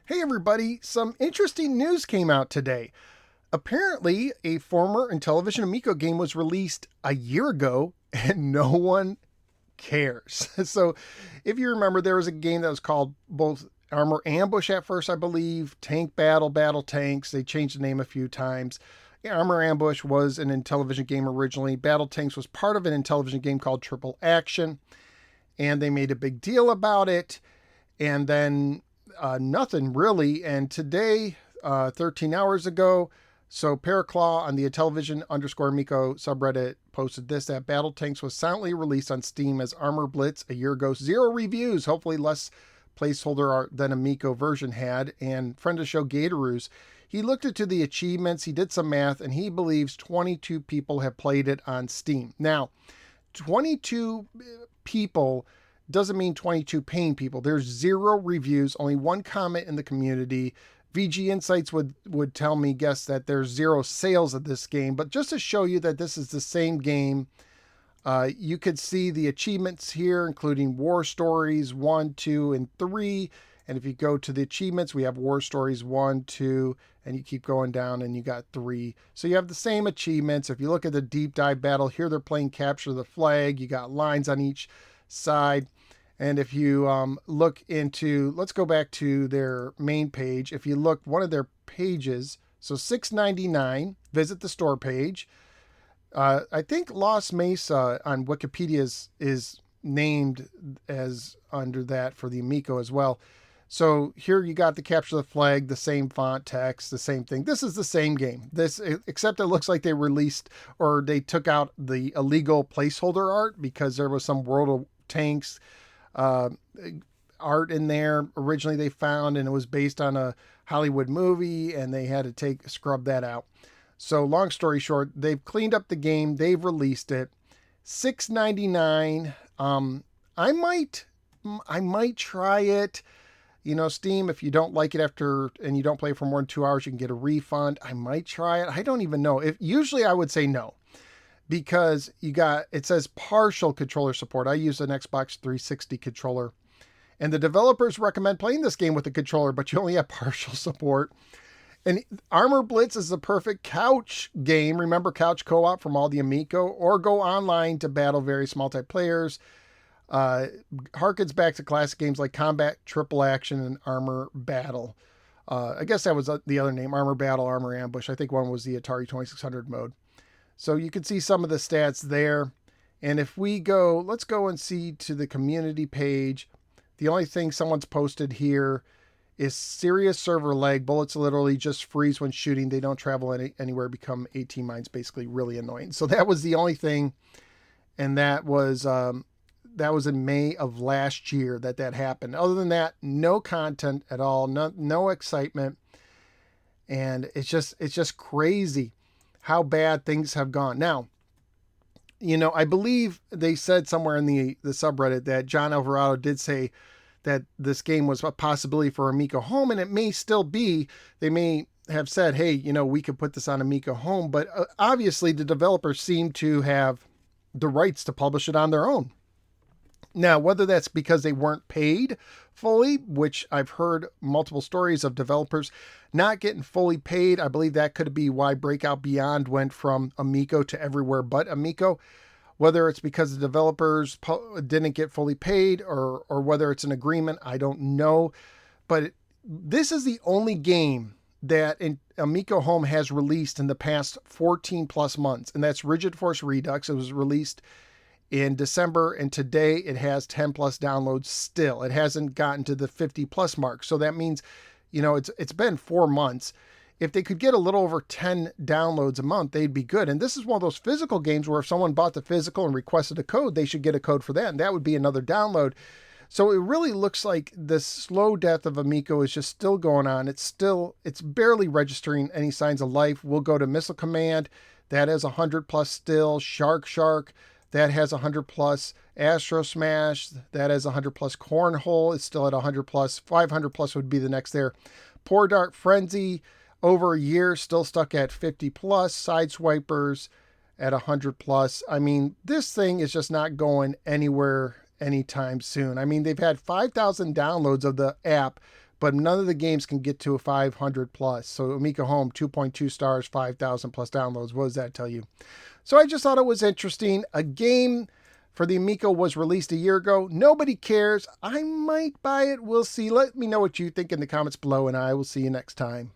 Hey everybody, some interesting news came out today. Apparently, a former Intellivision Amico game was released a year ago and no one cares. So, if you remember, there was a game that was called both Armor Ambush at first, I believe, Tank Battle, Battle Tanks. They changed the name a few times. Armor Ambush was an Intellivision game originally. Battle Tanks was part of an Intellivision game called Triple Action, and they made a big deal about it. And then nothing really. And today, 13 hours ago, so Paraclaw on the Intellivision _Amico subreddit posted this, that Battle Tanks was silently released on Steam as Armor Blitz a year ago. 0 reviews, hopefully less placeholder art than Amico version had. And friend of the show, Gatoroos, he looked into the achievements, he did some math, and he believes 22 people have played it on Steam. Now, 22 people doesn't mean 22 paying people. There's 0 reviews, only 1 comment in the community. VG Insights would tell me, guess that there's 0 sales of this game. But just to show you that this is the same game, you could see the achievements here, including War Stories 1, 2, and 3. And if you go to the achievements, we have War Stories 1, 2, and you keep going down and you got 3. So you have the same achievements. If you look at the deep dive battle, here they're playing Capture the Flag. You got lines on each side. And if you look into, let's go back to their main page. If you look, one of their pages, so $6.99, visit the store page. I think Las Mesa on Wikipedia is named as under that for the Amico as well. So here you got the Capture the Flag, the same font, text, the same thing. This is the same game. This, except it looks like they released or they took out the illegal placeholder art because there was some World of Tanks art in there originally they found, and it was based on a Hollywood movie, and they had to scrub that out. So long story short, they've cleaned up the game. They've released it. $6.99. I might try it. You know, Steam, if you don't like it after and you don't play for more than 2 hours, you can get a refund. I might try it. I don't even know. Usually I would say no, because it says partial controller support. I use an Xbox 360 controller, and the developers recommend playing this game with a controller, but you only have partial support. And Armor Blitz is the perfect couch game. Remember couch co-op from all the Amico, or go online to battle various multiplayers. Harkens back to classic games like Combat, Triple Action, and Armor Battle. I guess that was the other name, Armor Battle, Armor Ambush. I think one was the Atari 2600 mode. So you can see some of the stats there. And if we go, let's go and see to the community page. The only thing someone's posted here is serious server lag. Bullets literally just freeze when shooting. They don't travel anywhere, become 18 mines, basically really annoying. So that was the only thing. And that was in May of last year that happened. Other than that, no content at all, no excitement. And it's just crazy how bad things have gone. Now, you know, I believe they said somewhere in the subreddit that John Alvarado did say that this game was a possibility for Amico Home, and it may still be. They may have said, hey, you know, we could put this on Amico Home, but obviously the developers seem to have the rights to publish it on their own. Now, whether that's because they weren't paid fully, which I've heard multiple stories of developers not getting fully paid. I believe that could be why Breakout Beyond went from Amico to everywhere but Amico. Whether it's because the developers didn't get fully paid or whether it's an agreement, I don't know. But this is the only game that Amico Home has released in the past 14 plus months, and that's Rigid Force Redux. It was released in December, and today it has 10 plus downloads still. It hasn't gotten to the 50 plus mark. So that means, you know, it's been 4 months. If they could get a little over 10 downloads a month, they'd be good. And this is one of those physical games where if someone bought the physical and requested a code, they should get a code for that. And that would be another download. So it really looks like the slow death of Amico is just still going on. It's barely registering any signs of life. We'll go to Missile Command. That has 100 plus still. Shark, that has 100 plus. Astro Smash, that has 100 plus. Cornhole is still at 100 plus. 500 plus would be the next there. Poor Dart Frenzy, over a year, still stuck at 50 plus. Sideswipers at 100 plus. I mean, this thing is just not going anywhere anytime soon. I mean, they've had 5,000 downloads of the app but none of the games can get to a 500 plus. So Amico Home, 2.2 stars, 5,000 plus downloads. What does that tell you? So I just thought it was interesting. A game for the Amico was released a year ago. Nobody cares. I might buy it. We'll see. Let me know what you think in the comments below, and I will see you next time.